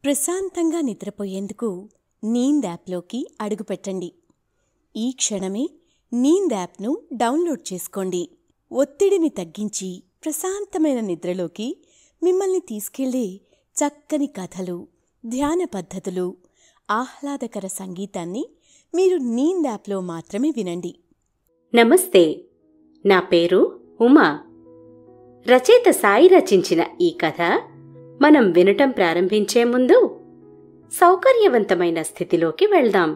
ప్రశాంతంగా నిద్రపోయేందుకు నీంద్ యాప్లోకి అడుగుపెట్టండి. ఈ క్షణమే నీంద్ యాప్ను డౌన్లోడ్ చేసుకోండి. ఒత్తిడిని తగ్గించి ప్రశాంతమైన నిద్రలోకి మిమ్మల్ని తీసుకెళ్లే చక్కని కథలు, ధ్యాన పద్ధతులు, ఆహ్లాదకర సంగీతాన్ని మీరు నీంద్ యాప్లో మాత్రమే వినండి. నమస్తే, నా పేరు ఉమా. రచయిత సాయి రచించిన ఈ కథ మనం వినటం ప్రారంభించే ముందు సౌకర్యవంతమైన స్థితిలోకి వెళ్దాం.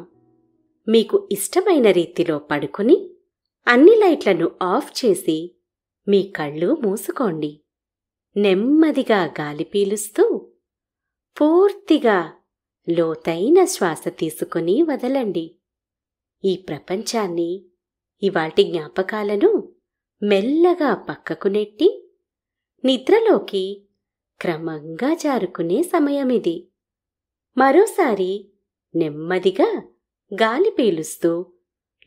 మీకు ఇష్టమైన రీతిలో పడుకుని అన్ని లైట్లను ఆఫ్ చేసి మీ కళ్ళు మూసుకోండి. నెమ్మదిగా గాలి పీలుస్తూ పూర్తిగా లోతైన శ్వాస తీసుకుని వదలండి. ఈ ప్రపంచాన్ని, ఇవాల్టి జ్ఞాపకాలను మెల్లగా పక్కకు నెట్టి నిద్రలోకి క్రమంగా జారుకునే సమయమిది. మరోసారి నెమ్మదిగా గాలి పీలుస్తూ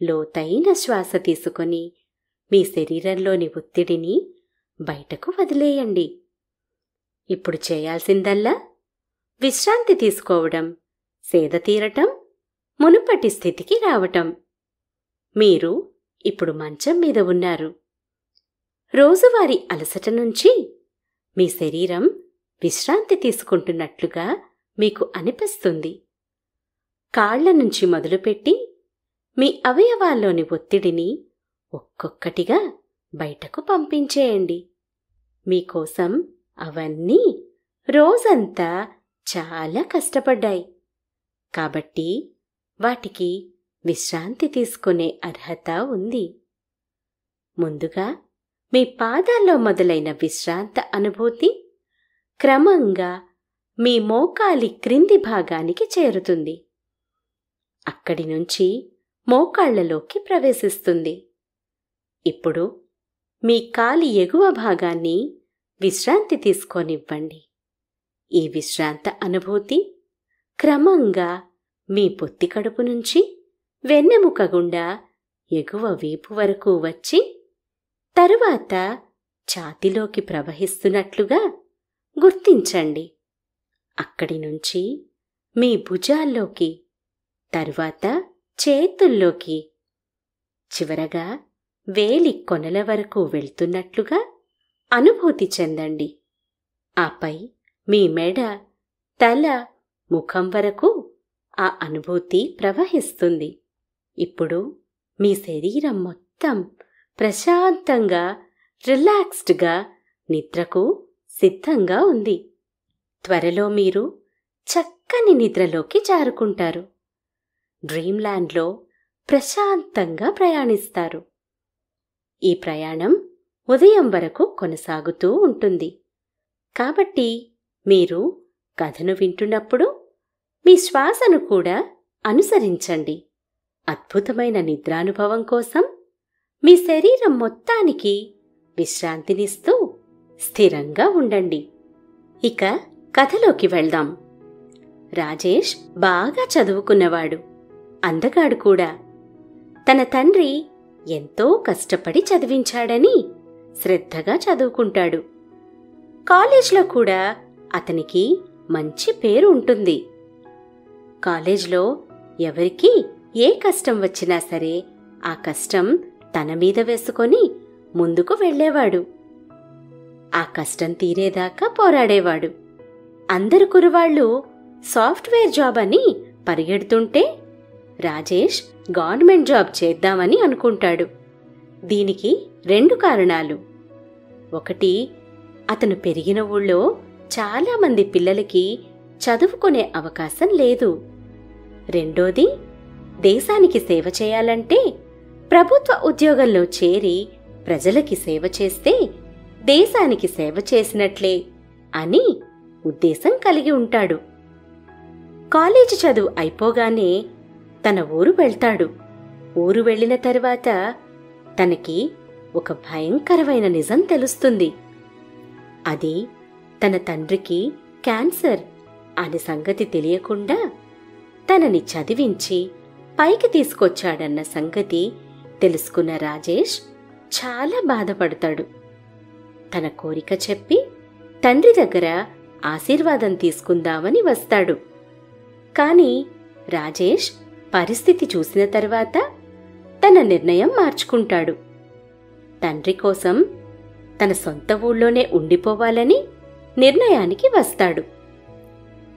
లోతైన శ్వాస తీసుకొని మీ శరీరంలోని ఒత్తిడిని బయటకు వదిలేయండి. ఇప్పుడు చేయాల్సిందల్లా విశ్రాంతి తీసుకోవడం, సేద తీరటం, మునుపటి స్థితికి రావటం. మీరు ఇప్పుడు మంచం మీద ఉన్నారు. రోజువారీ అలసట నుంచి మీ శరీరం విశ్రాంతి తీసుకుంటున్నట్లుగా మీకు అనిపిస్తుంది. కాళ్ల నుంచి మొదలుపెట్టి మీ అవయవాల్లోని ఒత్తిడిని ఒక్కొక్కటిగా బయటకు పంపించేయండి. మీకోసం అవన్నీ రోజంతా చాలా కష్టపడ్డాయి కాబట్టి వాటికి విశ్రాంతి తీసుకునే అర్హత ఉంది. ముందుగా మీ పాదాల్లో మొదలైన విశ్రాంత అనుభూతి క్రమంగా మీ మోకాలి క్రింది భాగానికి చేరుతుంది. అక్కడి నుంచి మోకాళ్లలోకి ప్రవేశిస్తుంది. ఇప్పుడు మీ కాలి ఎగువ భాగాన్ని విశ్రాంతి తీసుకోనివ్వండి. ఈ విశ్రాంత అనుభూతి క్రమంగా మీ పొత్తి కడుపు నుంచి వెన్నెముక గుండా ఎగువ వీపు వరకు వచ్చి తరువాత ఛాతీలోకి ప్రవహిస్తున్నట్లుగా గుర్తించండి. అక్కడి నుంచి మీ భుజాల్లోకి, తరువాత చేతుల్లోకి, చివరగా వేలి కొనల వరకు వెళ్తున్నట్లుగా అనుభూతి చెందండి. ఆపై మీ మెడ, తల, ముఖం వరకు ఆ అనుభూతి ప్రవహిస్తుంది. ఇప్పుడు మీ శరీరం మొత్తం ప్రశాంతంగా, రిలాక్స్డ్గా నిద్రకు సిద్ధంగా ఉంది. త్వరలో మీరు చక్కని నిద్రలోకి జారుకుంటారు. డ్రీమ్ల్యాండ్లో ప్రశాంతంగా ప్రయాణిస్తారు. ఈ ప్రయాణం ఉదయం వరకు కొనసాగుతూ ఉంటుంది. కాబట్టి మీరు కథను వింటున్నప్పుడు మీ శ్వాసను కూడా అనుసరించండి. అద్భుతమైన నిద్రానుభవం కోసం మీ శరీరం మొత్తానికి విశ్రాంతినిస్తూ స్థిరంగా ఉండండి. ఇక కథలోకి వెళ్దాం. రాజేష్ బాగా చదువుకున్నవాడు, అందగాడు కూడా. తన తండ్రి ఎంతో కష్టపడి చదివించాడని శ్రద్ధగా చదువుకుంటాడు. కాలేజ్లో కూడా అతనికి మంచి పేరు ఉంటుంది. కాలేజ్లో ఎవరికి ఏ కష్టం వచ్చినా సరే ఆ కష్టం తన మీద వేసుకొని ముందుకు వెళ్ళేవాడు. ఆ కష్టం తీరేదాకా పోరాడేవాడు. అందరు కుర్రవాళ్లు సాఫ్ట్వేర్ జాబ్ అని పరిగెడుతుంటే రాజేష్ గవర్నమెంట్ జాబ్ చేద్దామని అనుకుంటాడు. దీనికి 2 కారణాలు. ఒకటి, అతను పెరిగిన ఊళ్ళో చాలామంది పిల్లలకి చదువుకునే అవకాశం లేదు. రెండోది, దేశానికి సేవ చేయాలంటే ప్రభుత్వ ఉద్యోగంలో చేరి ప్రజలకి సేవ చేస్తే దేశానికి సేవ చేసినట్లే అని ఉద్దేశం కలిగి ఉంటాడు. కాలేజీ చదువు అయిపోగానే తన ఊరు వెళ్తాడు. ఊరు వెళ్ళిన తరువాత తనకి ఒక భయంకరమైన నిజం తెలుస్తుంది. అది తన తండ్రికి క్యాన్సర్ అనే సంగతి తెలియకుండా తనని చదివించి పైకి తీసుకొచ్చాడన్న సంగతి తెలుసుకున్న రాజేష్ చాలా బాధపడతాడు. తన కోరిక చెప్పి తండ్రి దగ్గర ఆశీర్వాదం తీసుకుందామని వస్తాడు. కాని రాజేష్ పరిస్థితి చూసిన తర్వాత తన నిర్ణయం మార్చుకుంటాడు. తండ్రి కోసం తన సొంత ఊళ్ళోనే ఉండిపోవాలని నిర్ణయానికి వస్తాడు.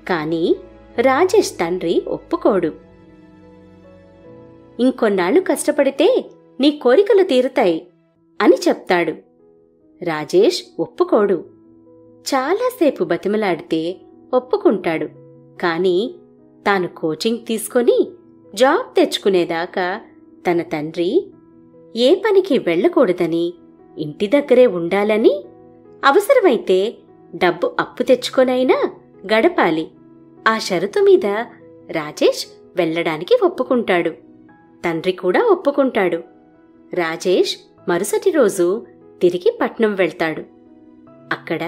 కాని రాజేష్ తండ్రి ఒప్పుకోడు. ఇంకొన్నాళ్ళు కష్టపడితే నీ కోరికలు తీరుతాయి అని చెప్తాడు. రాజేష్ ఒప్పుకోడు. చాలాసేపు బతిమలాడితే ఒప్పుకుంటాడు. కాని తాను కోచింగ్ తీసుకొని జాబ్ తెచ్చుకునేదాకా తన తండ్రి ఏ పనికి వెళ్ళకూడదని, ఇంటి దగ్గరే ఉండాలని, అవసరమైతే డబ్బు అప్పు తెచ్చుకొనైనా గడపాలి, ఆ షరతు మీద రాజేష్ వెళ్ళడానికి ఒప్పుకుంటాడు. తండ్రి కూడా ఒప్పుకుంటాడు. రాజేష్ మరుసటి రోజు తిరిగి పట్నం వెళ్తాడు. అక్కడ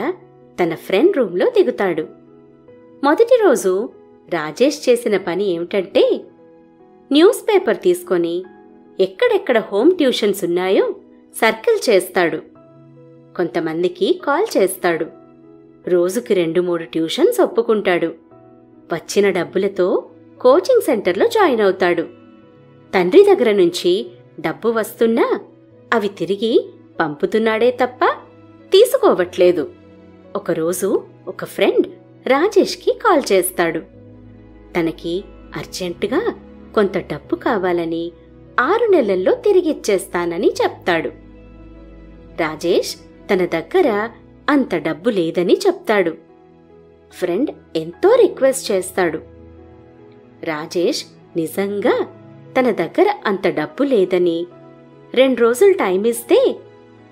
తన ఫ్రెండ్ రూంలో దిగుతాడు. మొదటి రోజు రాజేష్ చేసిన పని ఏమిటంటే న్యూస్ పేపర్ తీసుకొని ఎక్కడెక్కడ హోమ్ ట్యూషన్స్ ఉన్నాయో సర్కిల్ చేస్తాడు. కొంతమందికి కాల్ చేస్తాడు. రోజుకి 2-3 ట్యూషన్స్ ఒప్పుకుంటాడు. వచ్చిన డబ్బులతో కోచింగ్ సెంటర్లో జాయిన్ అవుతాడు. తండ్రి దగ్గర నుంచి డబ్బు వస్తున్నా అవి తిరిగి పంపుతున్నాడే తప్ప తీసుకోవట్లేదు. ఒకరోజు ఒక ఫ్రెండ్ రాజేష్కి కాల్ చేస్తాడు. తనకి అర్జెంటుగా కొంత డబ్బు కావాలని 6 నెలల్లో తిరిగిచ్చేస్తానని చెప్తాడు. రాజేష్ తన దగ్గర అంత డబ్బు లేదని చెప్తాడు. ఫ్రెండ్ ఎంతో రిక్వెస్ట్ చేస్తాడు. రాజేష్ నిజంగా తన దగ్గర అంత డబ్బు లేదని, 2 రోజులు టైం ఇస్తే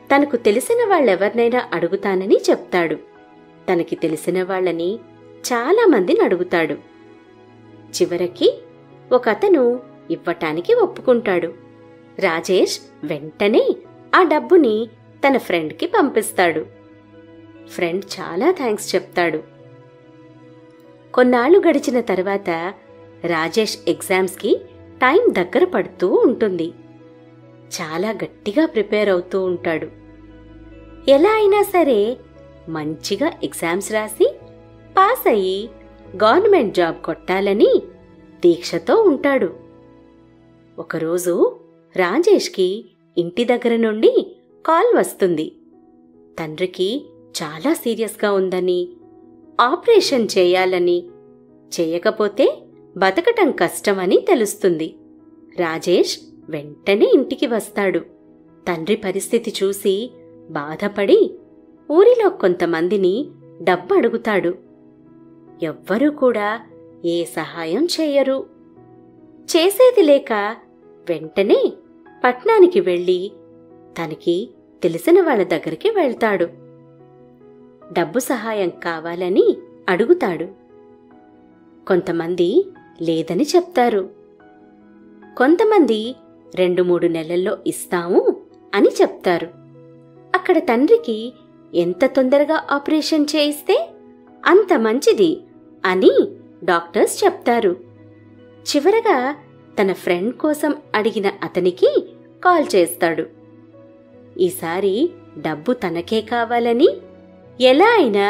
తనకు తెలిసిన వాళ్ళెవర్నైనా అడుగుతానని చెప్తాడు. తనకి తెలిసిన వాళ్ళని చాలా మందిని అడుగుతాడు. చివరికి ఒకతను ఇవ్వటానికి ఒప్పుకుంటాడు. రాజేష్ వెంటనే ఆ డబ్బుని తన ఫ్రెండ్కి పంపిస్తాడు. ఫ్రెండ్ చాలా థ్యాంక్స్ చెప్తాడు. కొన్నాళ్లు గడిచిన తర్వాత రాజేష్ ఎగ్జామ్స్కి టైం దగ్గర పడుతూ ఉంటుంది. చాలా గట్టిగా ప్రిపేర్ అవుతూ ఉంటాడు. ఎలా అయినా సరే మంచిగా ఎగ్జామ్స్ రాసి పాస్ అయ్యి గవర్నమెంట్ జాబ్ కొట్టాలని దీక్షతో ఉంటాడు. ఒకరోజు రాజేష్కి ఇంటి దగ్గర నుండి కాల్ వస్తుంది. తండ్రికి చాలా సీరియస్గా ఉందని, ఆపరేషన్ చేయాలని, చేయకపోతే బతకటం కష్టమని తెలుస్తుంది. రాజేష్ వెంటనే ఇంటికి వస్తాడు. తండ్రి పరిస్థితి చూసి బాధపడి ఊరిలో కొంతమందిని డబ్బు అడుగుతాడు. ఎవ్వరూ కూడా ఏ సహాయం చేయరు. చేసేది లేక వెంటనే పట్నానికి వెళ్ళి తనకి తెలిసిన వాళ్ళ దగ్గరికి వెళ్తాడు. డబ్బు సహాయం కావాలని అడుగుతాడు. కొంతమంది లేదని చెప్తారు. కొంతమంది 2-3 నెలల్లో ఇస్తాము అని చెప్తారు. అక్కడ తండ్రికి ఎంత తొందరగా ఆపరేషన్ చేయిస్తే అంత మంచిది అని డాక్టర్స్ చెప్తారు. చివరగా తన ఫ్రెండ్ కోసం అడిగిన అతనికి కాల్ చేస్తాడు. ఈసారి డబ్బు తనకే కావాలని, ఎలా అయినా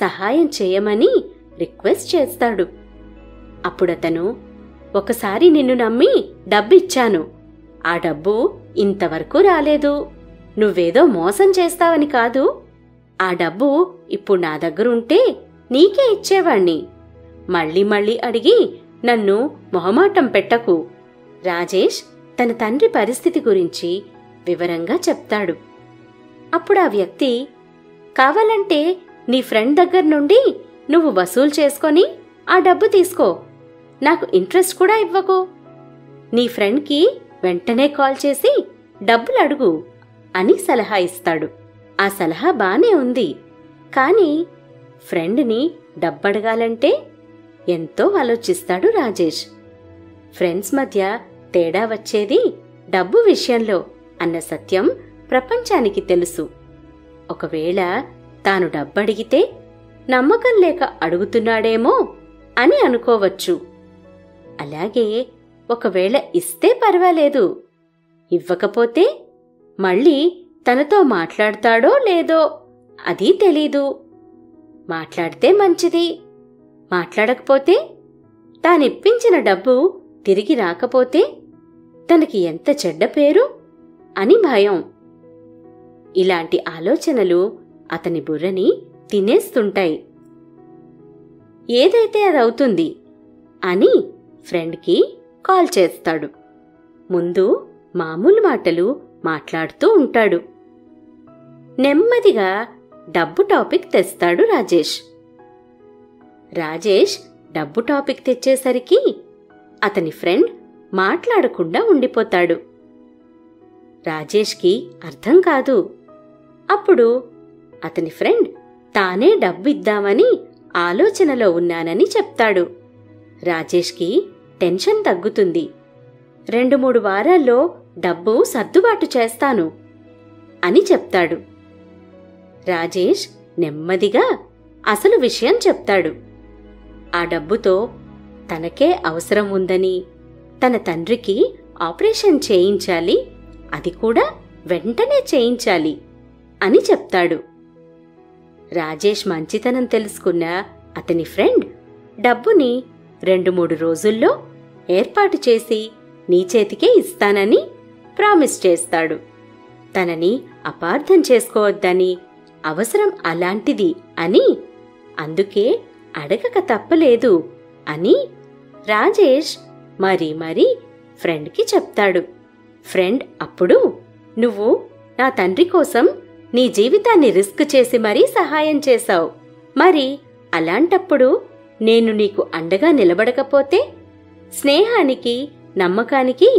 సహాయం చేయమని రిక్వెస్ట్ చేస్తాడు. అప్పుడతను, ఒకసారి నిన్ను నమ్మి డబ్బిచ్చాను, ఆ డబ్బు ఇంతవరకు రాలేదు, నువ్వేదో మోసం చేస్తావని కాదు, ఆ డబ్బు ఇప్పుడు నా దగ్గరుంటే నీకే ఇచ్చేవాణ్ణి, మళ్ళీ మళ్ళీ అడిగి నన్ను మొహమాటం పెట్టకు. రాజేష్ తన తండ్రి పరిస్థితి గురించి వివరంగా చెప్తాడు. అప్పుడు ఆ వ్యక్తి, కావాలంటే నీ ఫ్రెండ్ దగ్గర నుండి నువ్వు వసూలు చేసుకొని ఆ డబ్బు తీసుకో, నాకు ఇంట్రెస్ట్ కూడా ఇవ్వకు, నీ ఫ్రెండ్కి వెంటనే కాల్ చేసి డబ్బులు అడుగు అని సలహా ఇస్తాడు. ఆ సలహా బానే ఉంది. కానీ ఫ్రెండ్ని డబ్బడగాలంటే ఎంతో ఆలోచిస్తాడు రాజేష్. ఫ్రెండ్స్ మధ్య తేడా వచ్చేది డబ్బు విషయంలో అన్న సత్యం ప్రపంచానికి తెలుసు. ఒకవేళ తాను డబ్బడిగితే నమ్మకం లేక అడుగుతున్నాడేమో అని అనుకోవచ్చు. అలాగే ఒకవేళ ఇస్తే పర్వాలేదు, ఇవ్వకపోతే మళ్ళీ తనతో మాట్లాడతాడో లేదో అది తెలీదు. మాట్లాడితే మంచిది, మాట్లాడకపోతే, తానిప్పించిన డబ్బు తిరిగి రాకపోతే తనకి ఎంత చెడ్డ పేరు అని భయం. ఇలాంటి ఆలోచనలు అతని బుర్రని తినేస్తుంటాయి. ఏదైతే అదవుతుంది అని ఫ్రెండ్కి కాల్ చేస్తాడు. ముందు మామూలు మాటలు మాట్లాడుతూ ఉంటాడు. నెమ్మదిగా డబ్బు టాపిక్ తెస్తాడు రాజేష్. రాజేష్ డబ్బు టాపిక్ తెచ్చేసరికి అతని ఫ్రెండ్ మాట్లాడకుండా ఉండిపోతాడు. రాజేష్కి అర్థం కాదు. అప్పుడు అతని ఫ్రెండ్ తానే డబ్బిద్దామని ఆలోచనలో ఉన్నానని చెప్తాడు. రాజేష్కి టెన్షన్ తగ్గుతుంది. 2-3 వారాల్లో డబ్బు సర్దుబాటు చేస్తాను అని చెప్తాడు. రాజేష్ నెమ్మదిగా అసలు విషయం చెప్తాడు. ఆ డబ్బుతో తనకే అవసరం ఉందని, తన తండ్రికి ఆపరేషన్ చేయించాలి, అది కూడా వెంటనే చేయించాలి అని చెప్తాడు. రాజేష్ మంచితనం తెలుసుకున్న అతని ఫ్రెండ్ డబ్బుని 2-3 రోజుల్లో ఏర్పాటు చేసి నీ చేతికే ఇస్తానని ప్రామిస్ చేస్తాడు. తనని అపార్థం చేసుకోవద్దని, అవసరం అలాంటిది అని, అందుకే అడగక తప్పలేదు అని రాజేష్ మరీ ఫ్రెండ్కి చెప్తాడు. ఫ్రెండ్ అప్పుడు, నువ్వు నా తండ్రి కోసం నీ జీవితాన్ని రిస్క్ చేసి మరీ సహాయం చేశావు, మరి అలాంటప్పుడు నేను నీకు అండగా నిలబడకపోతే స్నేహానికి, నమ్మకానికి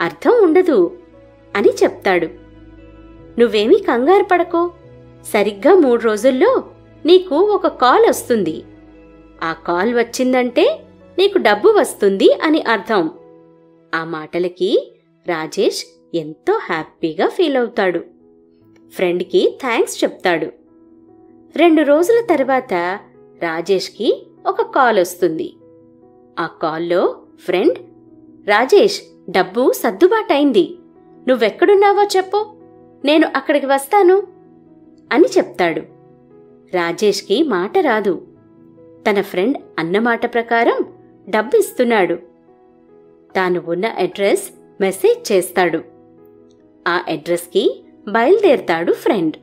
అర్థం ఉండదు అని చెప్తాడు. నువ్వేమీ కంగారు పడకో, సరిగ్గా 3 రోజుల్లో నీకు ఒక కాల్ వస్తుంది. ఆ కాల్ వచ్చిందంటే నీకు డబ్బు వస్తుంది అని అర్థం. ఆ మాటలకి రాజేష్ ఎంతో హ్యాపీగా ఫీల్ అవుతాడు. ఫ్రెండ్కి థ్యాంక్స్ చెప్తాడు. 2 రోజుల తర్వాత రాజేష్కి ఒక కాల్ వస్తుంది. ఆ కాల్లో ఫ్రెండ్, రాజేష్ డబ్బు సర్దుబాటైంది, నువ్వెక్కడున్నావో చెప్పు, నేను అక్కడికి వస్తాను అని చెప్తాడు. రాజేష్కి మాట రాదు. తన ఫ్రెండ్ అన్నమాట ప్రకారం డబ్బిస్తున్నాడు. తాను ఉన్న అడ్రస్ మెసేజ్ చేస్తాడు. ఆ అడ్రస్కి బయలుదేరతాడు ఫ్రెండ్.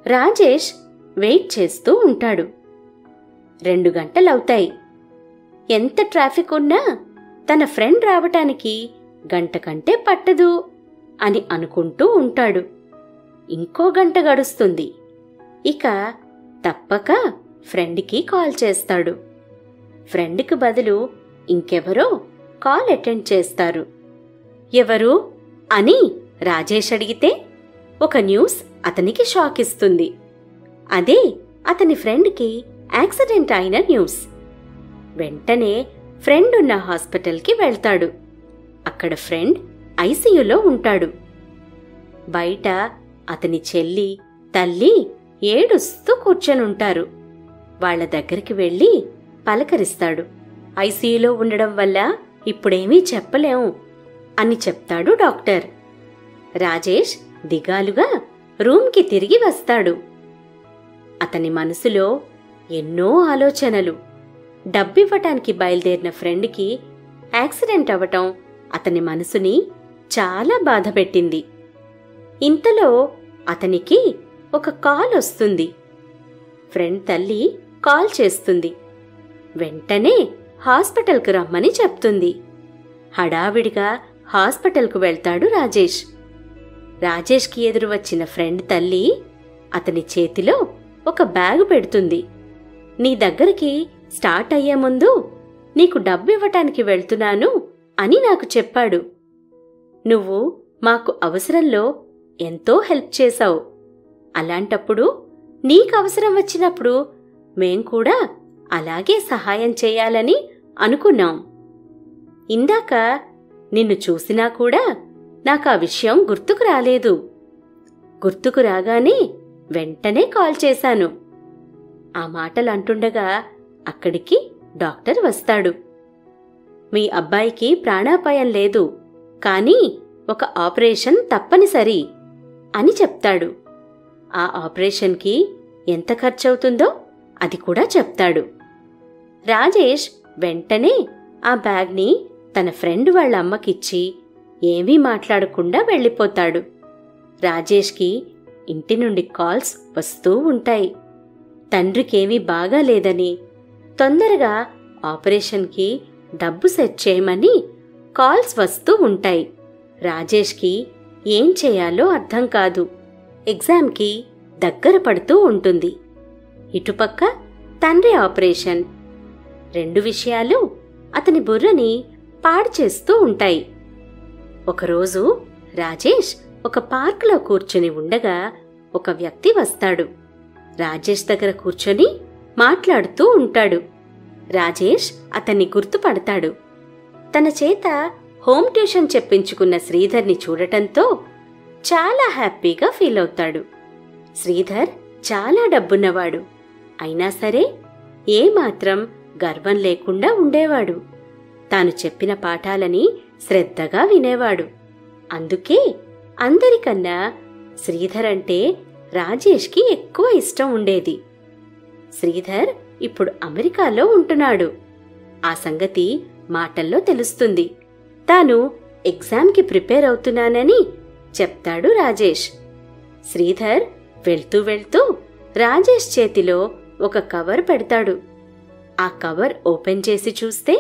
రాజేష్ వెయిట్ చేస్తూ ఉంటాడు. 2 గంటలవుతాయి. ఎంత ట్రాఫిక్ ఉన్నా తన ఫ్రెండ్ రావటానికి గంట కంటే పట్టదు అని అనుకుంటూ ఉంటాడు. ఇంకో గంట గడుస్తుంది. ఇక తప్పక ఫ్రెండ్కి కాల్ చేస్తాడు. ఫ్రెండ్కి బదులు ఇంకెవరో కాల్ అటెండ్ చేస్తారు. ఎవరు అని రాజేష్ అడిగితే ఒక న్యూస్ అతనికి షాక్ ఇస్తుంది. అదే అతని ఫ్రెండ్కి యాక్సిడెంట్ అయిన న్యూస్. వెంటనే ఫ్రెండ్ ఉన్న హాస్పిటల్కి వెళ్తాడు. అక్కడ ఫ్రెండ్ ఐసీయూలో ఉంటాడు. బయట అతని చెల్లి, తల్లి ఏడుస్తూ కూర్చొనుంటారు. వాళ్ల దగ్గరికి వెళ్ళి పలకరిస్తాడు. ఐసీయూలో ఉండడం వల్ల ఇప్పుడేమీ చెప్పలేం అని చెప్తాడు డాక్టర్. రాజేష్ దిగాలుగా రూమ్కి తిరిగి వస్తాడు. అతని మనసులో ఎన్నో ఆలోచనలు. డబ్బివ్వటానికి బయలుదేరిన ఫ్రెండ్కి యాక్సిడెంట్ అవటం అతని మనసుని చాలా బాధపెట్టింది. ఇంతలో అతనికి ఒక కాల్ వస్తుంది. ఫ్రెండ్ తల్లి కాల్ చేస్తుంది. వెంటనే హాస్పిటల్కు రమ్మని చెప్తుంది. హడావిడిగా హాస్పిటల్కు వెళ్తాడు రాజేష్. రాజేష్కి ఎదురు వచ్చిన ఫ్రెండ్ తల్లి అతని చేతిలో ఒక బ్యాగు పెడుతుంది. నీ దగ్గరికి స్టార్ట్ అయ్యే ముందు నీకు డబ్బివ్వటానికి వెళ్తున్నాను అని నాకు చెప్పాడు. నువ్వు మాకు అవసరంలో ఎంతో హెల్ప్ చేశావు. అలాంటప్పుడు నీకు అవసరం వచ్చినప్పుడు మేం కూడా అలాగే సహాయం చేయాలని అనుకున్నాం. ఇందాక నిన్ను చూసినా కూడా నాకు ఆ విషయం గుర్తుకు రాలేదు. గుర్తుకు రాగానే వెంటనే కాల్ చేశాను. ఆ మాటలు అంటుండగా అక్కడికి డాక్టర్ వస్తాడు. మీ అబ్బాయికి ప్రాణాపాయం లేదు, కానీ ఒక ఆపరేషన్ తప్పనిసరి అని చెప్తాడు. ఆ ఆపరేషన్కి ఎంత ఖర్చవుతుందో అది కూడా చెప్తాడు. రాజేష్ వెంటనే ఆ బ్యాగ్ని తన ఫ్రెండ్ వాళ్ళ అమ్మకిచ్చి ఏమీ మాట్లాడకుండా వెళ్ళిపోతాడు. రాజేష్కి ఇంటి నుండి కాల్స్ వస్తూ ఉంటాయి. తండ్రికేమీ బాగాలేదని, తొందరగా ఆపరేషన్కి డబ్బు సెట్ చేయమని కాల్స్ వస్తూ ఉంటాయి. రాజేష్కి ఏం చేయాలో అర్థం కాదు. ఎగ్జామ్కి దగ్గర పడుతూ ఉంటుంది. ఇటుపక్క తండ్రి ఆపరేషన్. రెండు విషయాలు అతని బుర్రని పాడు చేస్తూ ఉంటాయి. ఒకరోజు రాజేష్ ఒక పార్కులో కూర్చుని ఉండగా ఒక వ్యక్తి వస్తాడు. రాజేష్ దగ్గర కూర్చొని మాట్లాడుతూ ఉంటాడు. రాజేష్ అతన్ని గుర్తుపడతాడు. తన చేత హోమ్ ట్యూషన్ చెప్పించుకున్న శ్రీధర్ని చూడటంతో చాలా హ్యాపీగా ఫీల్ అవుతాడు. శ్రీధర్ చాలా డబ్బున్నవాడు. అయినా సరే ఏమాత్రం గర్వం లేకుండా ఉండేవాడు. తాను చెప్పిన పాఠాలని శ్రద్ధగా వినేవాడు. అందుకే అందరికన్నా శ్రీధర్ అంటే రాజేష్కి ఎక్కువ ఇష్టం ఉండేది. శ్రీధర్ ఇప్పుడు అమెరికాలో ఉంటున్నాడు. ఆ సంగతి మాటల్లో తెలుస్తుంది. తాను ఎగ్జామ్కి ప్రిపేర్ అవుతున్నానని చెప్తాడు రాజేష్. శ్రీధర్ వెళ్తూ వెళ్తూ రాజేష్ చేతిలో ఒక కవర్ పెడతాడు. ఆ కవర్ ఓపెన్ చేసి చూస్తే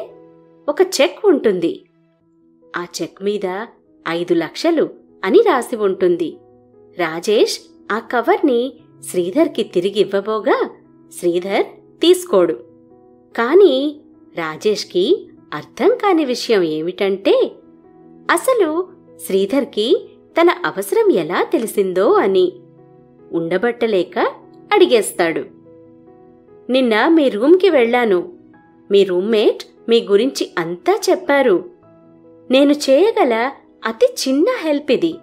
ఒక చెక్ ఉంటుంది. ఆ చెక్ మీద 5 లక్షలు అని రాసి ఉంటుంది. రాజేష్ ఆ కవర్ని శ్రీధర్కి తిరిగివ్వబోగా శ్రీధర్ తీసుకోడు. కాని రాజేష్కి అర్థం కాని విషయం ఏమిటంటే అసలు శ్రీధర్కి తన అవసరం ఎలా తెలిసిందో అని. ఉండబట్టలేక అడిగేస్తాడు. నిన్న మీ రూమ్కి వెళ్ళాను. మీ రూమ్మేట్ మీ గురించి అంతా చెప్పారు. నేను చేయగల అతి చిన్న హెల్ప్ ఇది.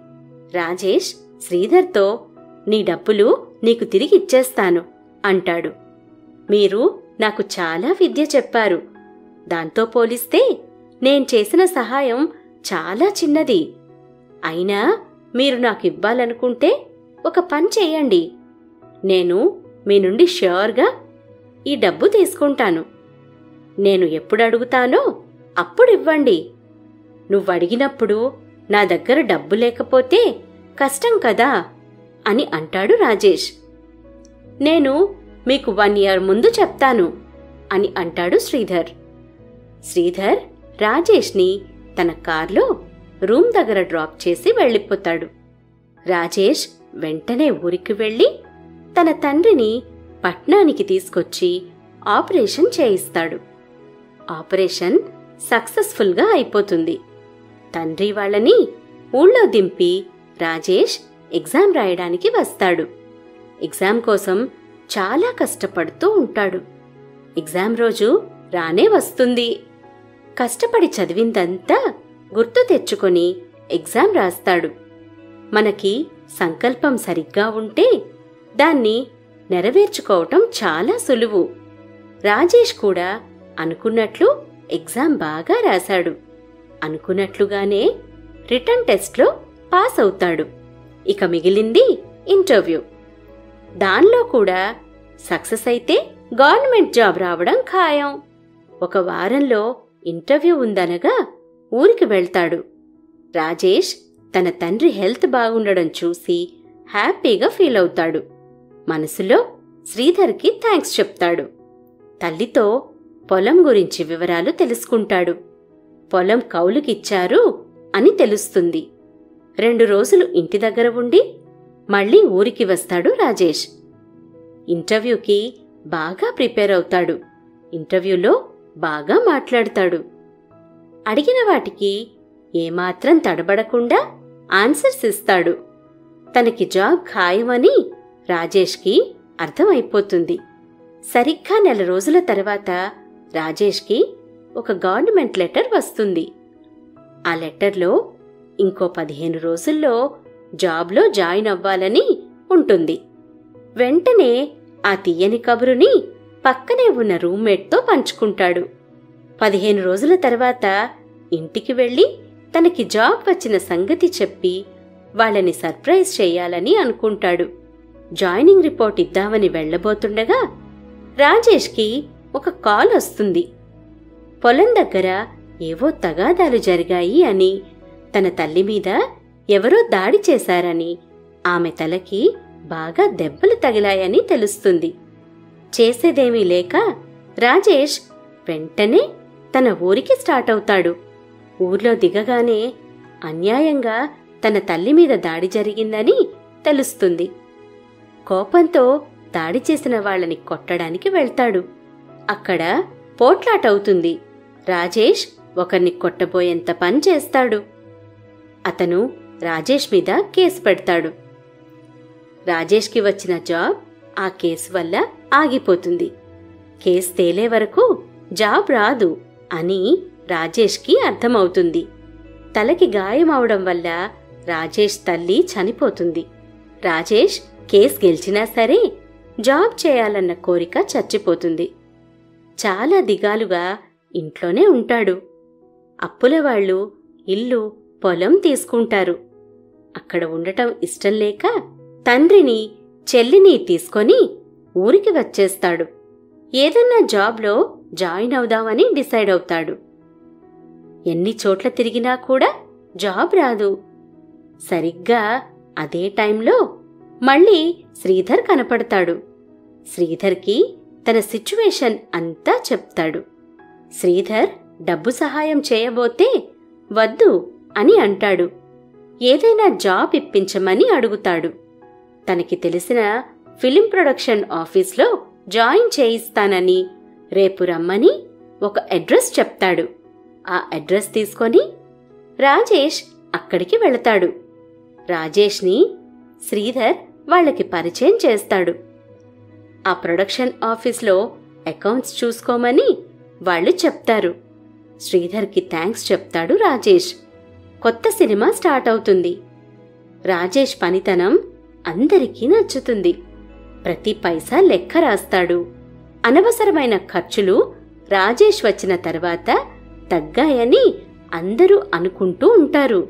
రాజేష్ శ్రీధర్తో నీ డబ్బులు నీకు తిరిగిచ్చేస్తాను అంటాడు. మీరు నాకు చాలా విద్య చెప్పారు. దాంతో పోలిస్తే నేను చేసిన సహాయం చాలా చిన్నది. అయినా మీరు నాకివ్వాలనుకుంటే ఒక పని చెయ్యండి. నేను మీ నుండి ష్యూర్గా ఈ డబ్బు తీసుకుంటాను. నేను ఎప్పుడు అడుగుతానో అప్పుడు ఇవ్వండి. నువ్వడిగినప్పుడు నా దగ్గర డబ్బు లేకపోతే కష్టం కదా అని అంటాడు రాజేష్. నేను మీకు 1 year ముందు చెప్తాను అని అంటాడు శ్రీధర్. శ్రీధర్ రాజేష్ని తన కార్లో రూమ్ దగ్గర డ్రాప్ చేసి వెళ్ళిపోతాడు. రాజేష్ వెంటనే ఊరికి వెళ్ళి తన తండ్రిని పట్నానికి తీసుకొచ్చి ఆపరేషన్ చేయిస్తాడు. ఆపరేషన్ సక్సెస్ఫుల్గా అయిపోతుంది. తండ్రి వాళ్ళని ఊళ్ళో దింపి రాజేష్ ఎగ్జామ్ రాయడానికి వస్తాడు. ఎగ్జామ్ కోసం చాలా కష్టపడుతూ ఉంటాడు. ఎగ్జామ్ రోజు రానే వస్తుంది. కష్టపడి చదివిందంతా గుర్తు తెచ్చుకొని ఎగ్జామ్ రాస్తాడు. మనకి సంకల్పం సరిగ్గా ఉంటే దాన్ని నెరవేర్చుకోవటం చాలా సులువు. రాజేష్ కూడా అనుకున్నట్లు ఎగ్జామ్ బాగా రాశాడు. అనుకున్నట్లుగానే రిటర్న్ టెస్ట్లో పాస్ అవుతాడు. ఇక మిగిలింది ఇంటర్వ్యూ. దానిలో కూడా సక్సెస్ అయితే గవర్నమెంట్ జాబ్ రావడం ఖాయం. 1 వారంలో ఇంటర్వ్యూ ఉందనగా ఊరికి వెళ్తాడు. రాజేష్ తన తండ్రి హెల్త్ బాగుండడం చూసి హ్యాపీగా ఫీల్ అవుతాడు. మనసులో శ్రీధర్కి థ్యాంక్స్ చెప్తాడు. తల్లితో పొలం గురించి వివరాలు తెలుసుకుంటాడు. పొలం కౌలుకిచ్చారు అని తెలుస్తుంది. 2 రోజులు ఇంటి దగ్గర ఉండి మళ్లీ ఊరికి వస్తాడు రాజేష్. ఇంటర్వ్యూకి బాగా ప్రిపేర్ అవుతాడు. ఇంటర్వ్యూలో బాగా మాట్లాడతాడు. అడిగిన వాటికి ఏమాత్రం తడబడకుండా ఆన్సర్స్ ఇస్తాడు. తనకి జాబ్ ఖాయమని రాజేష్కి అర్థమైపోతుంది. సరిగ్గా 1 రోజుల తర్వాత రాజేష్కి ఒక గవర్నమెంట్ లెటర్ వస్తుంది. ఆ లెటర్లో ఇంకో 15 రోజుల్లో జాబ్లో జాయిన్ అవ్వాలని ఉంటుంది. వెంటనే ఆ తీయని కబురుని పక్కనే ఉన్న రూమ్మేట్తో పంచుకుంటాడు. 15 రోజుల తర్వాత ఇంటికి వెళ్ళి తనకి జాబ్ వచ్చిన సంగతి చెప్పి వాళ్ళని సర్ప్రైజ్ చేయాలని అనుకుంటాడు. జాయినింగ్ రిపోర్ట్ ఇద్దామని వెళ్లబోతుండగా రాజేష్కి ఒక కాల్ వస్తుంది. పొలం దగ్గర ఏవో తగాదాలు జరిగాయి అని, తన తల్లి మీద ఎవరో దాడి చేశారని, ఆమె తలకి బాగా దెబ్బలు తగిలాయని తెలుస్తుంది. చేసేదేమీ లేక రాజేష్ వెంటనే తన ఊరికి స్టార్ట్ అవుతాడు. ఊర్లో దిగగానే అన్యాయంగా తన తల్లి మీద దాడి జరిగిందని తెలుస్తుంది. కోపంతో దాడి చేసిన వాళ్ళని కొట్టడానికి వెళ్తాడు. అక్కడ పోట్లాటవుతుంది. రాజేష్ ఒకరిని కొట్టబోయేంత పని చేస్తాడు. అతను రాజేష్ మీద కేసు పెడతాడు. రాజేష్కి వచ్చిన జాబ్ ఆ కేసు వల్ల ఆగిపోతుంది. కేసు తేలే వరకు జాబ్ రాదు అని రాజేష్కి అర్థమవుతుంది. తలకి గాయం అవడం వల్ల రాజేష్ తల్లి చనిపోతుంది. రాజేష్ కేసు గెలిచినా సరే జాబ్ చేయాలన్న కోరిక చచ్చిపోతుంది. చాలా దిగాలుగా ఇంట్లోనే ఉంటాడు. అప్పులవాళ్లు ఇల్లు, పొలం తీసుకుంటారు. అక్కడ ఉండటం ఇష్టం లేక తండ్రిని, చెల్లిని తీసుకొని ఊరికి వచ్చేస్తాడు. ఏదన్నా జాబ్లో జాయిన్ అవుదామని డిసైడ్ అవుతాడు. ఎన్ని చోట్ల తిరిగినా కూడా జాబ్ రాదు. సరిగ్గా అదే టైంలో మళ్ళీ శ్రీధర్ కనపడతాడు. శ్రీధర్కి తన సిచ్యువేషన్ అంతా చెప్తాడు. శ్రీధర్ డబ్బు సహాయం చేయబోతే వద్దు అని అంటాడు. ఏదైనా జాబ్ ఇప్పించమని అడుగుతాడు. తనకి తెలిసిన ఫిలిం ప్రొడక్షన్ ఆఫీస్లో జాయిన్ చేయిస్తానని, రేపు రమ్మని ఒక అడ్రస్ చెప్తాడు. ఆ అడ్రస్ తీసుకొని రాజేష్ అక్కడికి వెళతాడు. రాజేష్ని శ్రీధర్ వాళ్ళకి పరిచయం చేస్తాడు. ఆ ప్రొడక్షన్ ఆఫీస్లో అకౌంట్స్ చూసుకోమని వాళ్ళు చెప్తారు. శ్రీధర్కి థ్యాంక్స్ చెప్తాడు రాజేష్. కొత్త సినిమా స్టార్ట్ అవుతుంది. రాజేష్ పనితనం అందరికీ నచ్చుతుంది. ప్రతి పైసా లెక్క రాస్తాడు. అనవసరమైన ఖర్చులు రాజేష్ వచ్చిన తర్వాత తగ్గాయని అందరూ అనుకుంటూ ఉంటారు.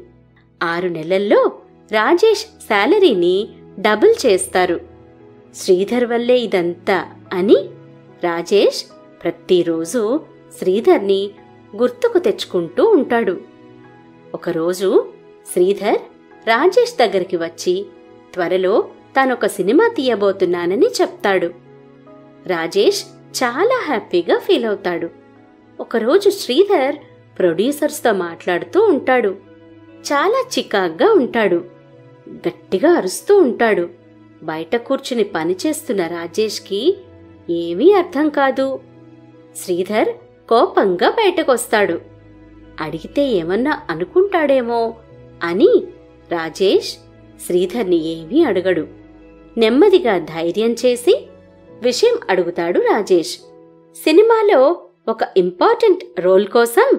6 నెలల్లో రాజేష్ శాలరీని డబుల్ చేస్తారు. శ్రీధర్ వల్లే ఇదంతా అని రాజేష్ ప్రతిరోజు శ్రీధర్ని గుర్తుకు తెచ్చుకుంటూ ఉంటాడు. ఒకరోజు శ్రీధర్ రాజేష్ దగ్గరికి వచ్చి త్వరలో తానొక సినిమా తీయబోతున్నానని చెప్తాడు. రాజేష్ చాలా హ్యాపీగా ఫీల్ అవుతాడు. ఒకరోజు శ్రీధర్ ప్రొడ్యూసర్స్తో మాట్లాడుతూ ఉంటాడు. చాలా చికాగ్గా ఉంటాడు. గట్టిగా అరుస్తూ ఉంటాడు. బయట కూర్చుని పనిచేస్తున్న రాజేష్కి ఏమీ అర్థం కాదు. శ్రీధర్ కోపంగా బయటకొస్తాడు. అడిగితే ఏమన్నా అనుకుంటాడేమో అని రాజేష్ శ్రీధర్ని ఏమీ అడగడు. నెమ్మదిగా ధైర్యం చేసి విషయం అడుగుతాడు రాజేష్. సినిమాలో ఒక ఇంపార్టెంట్ రోల్ కోసం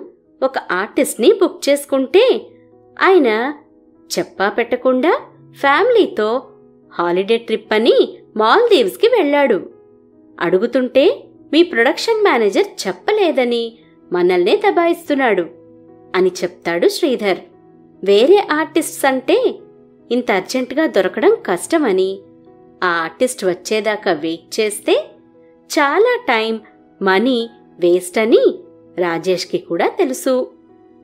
ఒక ఆర్టిస్ట్ని బుక్ చేసుకుంటే ఆయన చెప్పా పెట్టకుండా ఫ్యామిలీతో హాలిడే ట్రిప్ అని మాల్దీవ్స్కి వెళ్ళాడు. అడుగుతుంటే మీ ప్రొడక్షన్ మేనేజర్ చెప్పలేదని మనల్నే దబాయిస్తున్నాడు అని చెప్తాడు శ్రీధర్. వేరే ఆర్టిస్ట్స్ అంటే ఇంత అర్జెంటుగా దొరకడం కష్టమని, ఆ ఆర్టిస్ట్ వచ్చేదాకా వెయిట్ చేస్తే చాలా టైం, మనీ వేస్ట్ అని రాజేష్కి కూడా తెలుసు.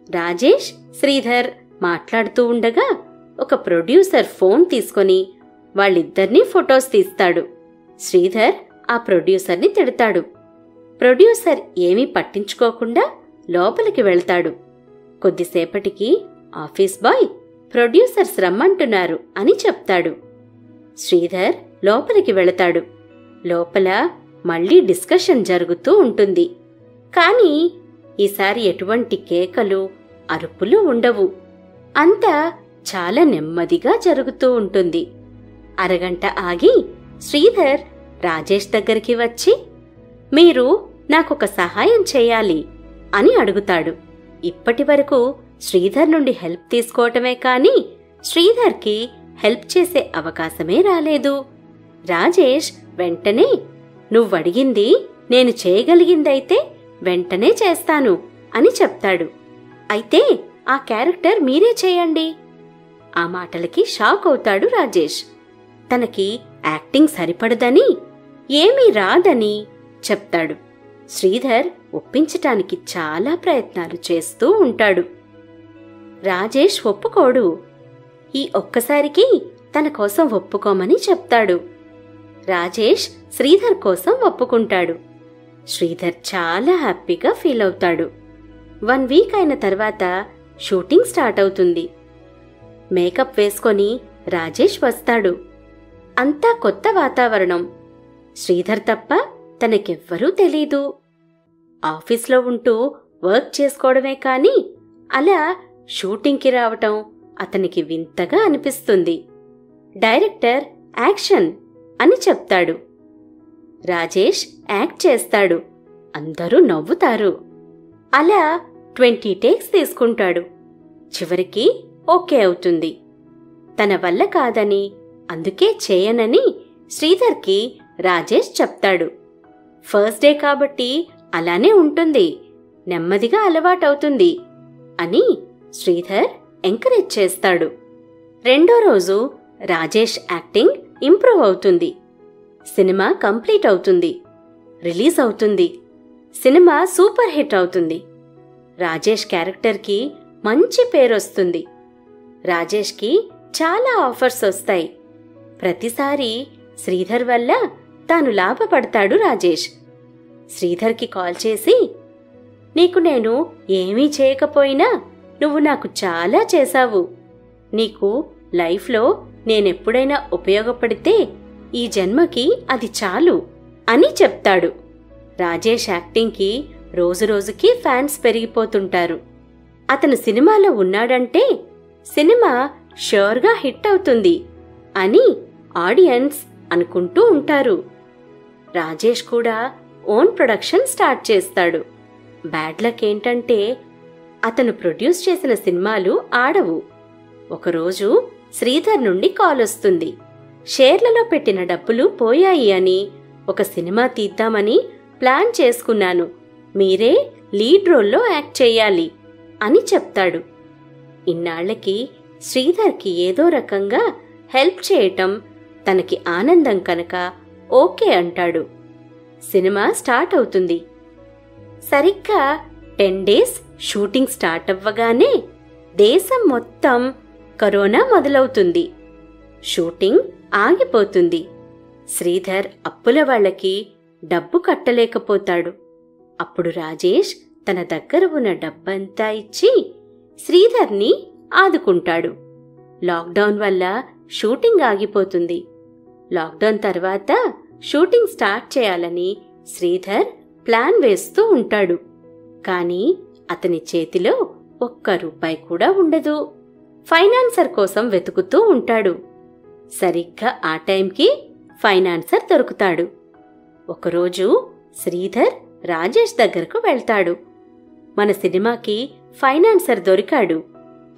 రాజేష్, శ్రీధర్ మాట్లాడుతూ ఉండగా ఒక ప్రొడ్యూసర్ ఫోన్ తీసుకొని వాళ్ళిద్దరినీ ఫొటోస్ తీస్తాడు. శ్రీధర్ ఆ ప్రొడ్యూసర్ని తిడతాడు. ప్రొడ్యూసర్ ఏమీ పట్టించుకోకుండా లోపలికి వెళ్తాడు. కొద్దిసేపటికి ఆఫీస్ బాయ్ ప్రొడ్యూసర్స్ రమ్మంటున్నారు అని చెప్తాడు. శ్రీధర్ లోపలికి వెళతాడు. లోపల మళ్లీ డిస్కషన్ జరుగుతూ ఉంటుంది. కానీ ఈసారి ఎటువంటి కేకలు, అరుపులు ఉండవు. అంతా చాలా నెమ్మదిగా జరుగుతూ ఉంటుంది. అరగంట ఆగి శ్రీధర్ రాజేష్ దగ్గరికి వచ్చి, మీరు నాకొక సహాయం చేయాలి అని అడుగుతాడు. ఇప్పటివరకు శ్రీధర్ నుండి హెల్ప్ తీసుకోవటమే కాని శ్రీధర్కి హెల్ప్ చేసే అవకాశమే రాలేదు. రాజేష్ వెంటనే, నువ్వడిగింది నేను చేయగలిగిందైతే వెంటనే చేస్తాను అని చెప్తాడు. అయితే ఆ క్యారెక్టర్ మీరే చేయండి. ఆ మాటలకి షాక్ అవుతాడు రాజేష్. తనకి యాక్టింగ్ సరిపడదని, ఏమీ రాదని చెప్తాడు. శ్రీధర్ ఒప్పించటానికి చాలా ప్రయత్నాలు చేస్తూ ఉంటాడు. రాజేష్ ఒప్పుకోడు. ఈ ఒక్కసారికి తన కోసం ఒప్పుకోమని చెప్తాడు. రాజేష్ శ్రీధర్ కోసం ఒప్పుకుంటాడు. శ్రీధర్ చాలా హ్యాపీగా ఫీల్ అవుతాడు. 1 వీక్ అయిన తర్వాత షూటింగ్ స్టార్ట్ అవుతుంది. మేకప్ వేసుకొని రాజేష్ వస్తాడు. అంతా కొత్త వాతావరణం. శ్రీధర్ తప్ప తనకెవ్వరూ తెలీదు. ఆఫీస్లో ఉంటూ వర్క్ చేసుకోవడమే కాని అలా షూటింగ్కి రావటం అతనికి వింతగా అనిపిస్తుంది. డైరెక్టర్ యాక్షన్ అని చెప్తాడు. రాజేష్ యాక్ట్ చేస్తాడు. అందరూ నవ్వుతారు. అలా 20 టేక్స్ తీసుకుంటాడు. చివరికి ఓకే అవుతుంది. తన వల్ల కాదని, అందుకే చేయనని శ్రీధర్కి రాజేష్ చెప్తాడు. ఫస్ట్ డే కాబట్టి అలానే ఉంటుంది, నెమ్మదిగా అలవాటవుతుంది అని శ్రీధర్ ఎంకరేజ్ చేస్తాడు. రెండో రోజు రాజేష్ యాక్టింగ్ ఇంప్రూవ్ అవుతుంది. సినిమా కంప్లీట్ అవుతుంది. రిలీజ్ అవుతుంది. సినిమా సూపర్ హిట్ అవుతుంది. రాజేష్ క్యారెక్టర్కి మంచి పేరొస్తుంది. రాజేష్కి చాలా ఆఫర్స్ వస్తాయి. ప్రతిసారి శ్రీధర్ వల్ల తాను లాభపడతాడు రాజేష్. శ్రీధర్కి కాల్ చేసి, నీకు నేను ఏమీ చేయకపోయినా నువ్వు నాకు చాలా చేశావు. నీకు లైఫ్లో నేనెప్పుడైనా ఉపయోగపడితే ఈ జన్మకి అది చాలు అని చెప్తాడు. రాజేష్ యాక్టింగ్కి రోజురోజుకి ఫ్యాన్స్ పెరిగిపోతుంటారు. అతను సినిమాలో ఉన్నాడంటే సినిమా ష్యూర్గా హిట్ అవుతుంది అని ఆడియన్స్ అనుకుంటూ ఉంటారు. రాజేష్ కూడా ఓన్ ప్రొడక్షన్ స్టార్ట్ చేస్తాడు. బ్యాడ్ లక్ ఏంటంటే అతను ప్రొడ్యూస్ చేసిన సినిమాలు ఆడవు. ఒకరోజు శ్రీధర్ నుండి కాల్ వస్తుంది. షేర్లలో పెట్టిన డబ్బులు పోయాయి అని, ఒక సినిమా తీద్దామని ప్లాన్ చేసుకున్నాను, మీరే లీడ్ రోల్లో యాక్ట్ చెయ్యాలి అని చెప్తాడు. ఇన్నాళ్లకి శ్రీధర్కి ఏదో రకంగా హెల్ప్ చేయటం తనకి ఆనందం కనుక ఓకే అంటాడు. సినిమా స్టార్ట్ అవుతుంది. సరిగ్గా 10 డేస్ షూటింగ్ స్టార్ట్ అవ్వగానే దేశం మొత్తం కరోనా మొదలవుతుంది. షూటింగ్ ఆగిపోతుంది. శ్రీధర్ అప్పుల వాళ్ళకి డబ్బు కట్టలేకపోతాడు. అప్పుడు రాజేష్ తన దగ్గర ఉన్న డబ్బంతా ఇచ్చి శ్రీధర్ని ఆదుకుంటాడు. లాక్డౌన్ వల్ల షూటింగ్ ఆగిపోతుంది. లాక్డౌన్ తర్వాత షూటింగ్ స్టార్ట్ చేయాలని శ్రీధర్ ప్లాన్ వేస్తూ ఉంటాడు. కానీ అతని చేతిలో ₹1 కూడా ఉండదు. ఫైనాన్సర్ కోసం వెతుకుతూ ఉంటాడు. సరిగ్గా ఆ టైంకి ఫైనాన్సర్ దొరుకుతాడు. ఒకరోజు శ్రీధర్ రాజేష్ దగ్గరకు వెళ్తాడు. మన సినిమాకి ఫైనాన్సర్ దొరికాడు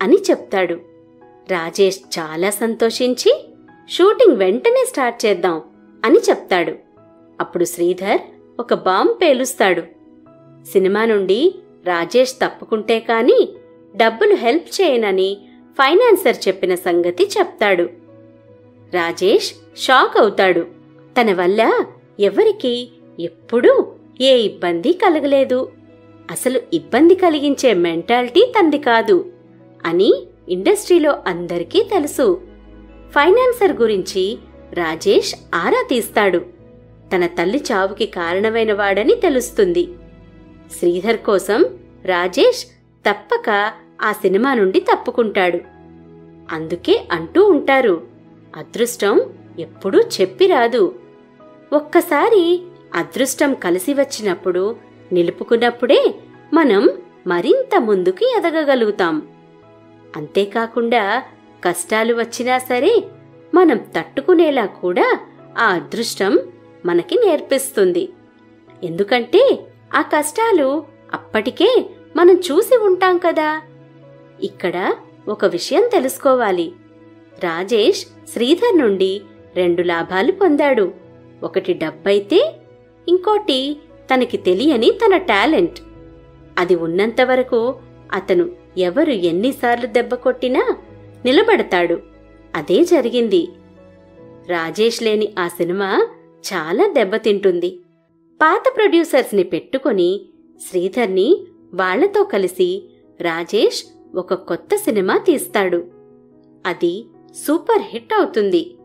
అని చెప్తాడు. రాజేష్ చాలా సంతోషించి షూటింగ్ వెంటనే స్టార్ట్ చేద్దాం అని చెప్తాడు. అప్పుడు శ్రీధర్ ఒక బాంబ్ పేలుస్తాడు. సినిమా నుండి రాజేష్ తప్పుకుంటే కాని డబ్బులు హెల్ప్ చేయనని ఫైనాన్సర్ చెప్పిన సంగతి చెప్తాడు. రాజేష్ షాక్ అవుతాడు. తన వల్ల ఎవరికీ ఎప్పుడూ ఏ ఇబ్బంది కలగలేదు, అసలు ఇబ్బంది కలిగించే మెంటాలిటీ తంది కాదు అని ఇండస్ట్రీలో అందరికీ తెలుసు. ఫైనాన్సర్ గురించి రాజేష్ ఆరా తీస్తాడు. తన తల్లి చావుకి కారణమైన వాడని తెలుస్తుంది. శ్రీధర్ కోసం రాజేష్ తప్పక ఆ సినిమా నుండి తప్పుకుంటాడు. అందుకే అంటూ ఉంటారు, అదృష్టం ఎప్పుడూ చెప్పిరాదు. ఒక్కసారి అదృష్టం కలిసి వచ్చినప్పుడు, నిలుపుకున్నప్పుడే మనం మరింత ముందుకు ఎదగగలుగుతాం. అంతేకాకుండా కష్టాలు వచ్చినా సరే మనం తట్టుకునేలా కూడా ఆ అదృష్టం మనకి నేర్పిస్తుంది. ఎందుకంటే ఆ కష్టాలు అప్పటికే మనం చూసి ఉంటాం కదా. ఇక్కడ ఒక విషయం తెలుసుకోవాలి. రాజేష్ శ్రీధర్ నుండి 2 లాభాలు పొందాడు. ఒకటి డబ్బైతే, ఇంకోటి తనకి తెలియని తన టాలెంట్. అది ఉన్నంతవరకు అతను ఎవరు ఎన్నిసార్లు దెబ్బ కొట్టినా నిలబడతాడు. అదే జరిగింది. రాజేష్ లేని ఆ సినిమా చాలా దెబ్బతింటుంది. పాత ప్రొడ్యూసర్స్ని పెట్టుకొని శ్రీధర్ని వాళ్లతో కలిసి రాజేష్ ఒక కొత్త సినిమా తీస్తాడు. అది సూపర్ హిట్ అవుతుంది.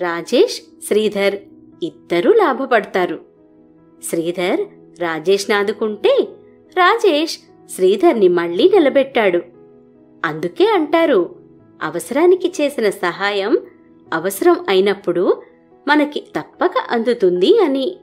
రాజేష్, శ్రీధర్ ఇద్దరూ లాభపడతారు. శ్రీధర్ రాజేష్ నాదుకుంటే రాజేష్ శ్రీధర్ని మళ్లీ నిలబెట్టాడు. అందుకే అంటారు, అవసరానికి చేసిన సహాయం అవసరం అయినప్పుడు మనకి తప్పక అందుతుంది అని.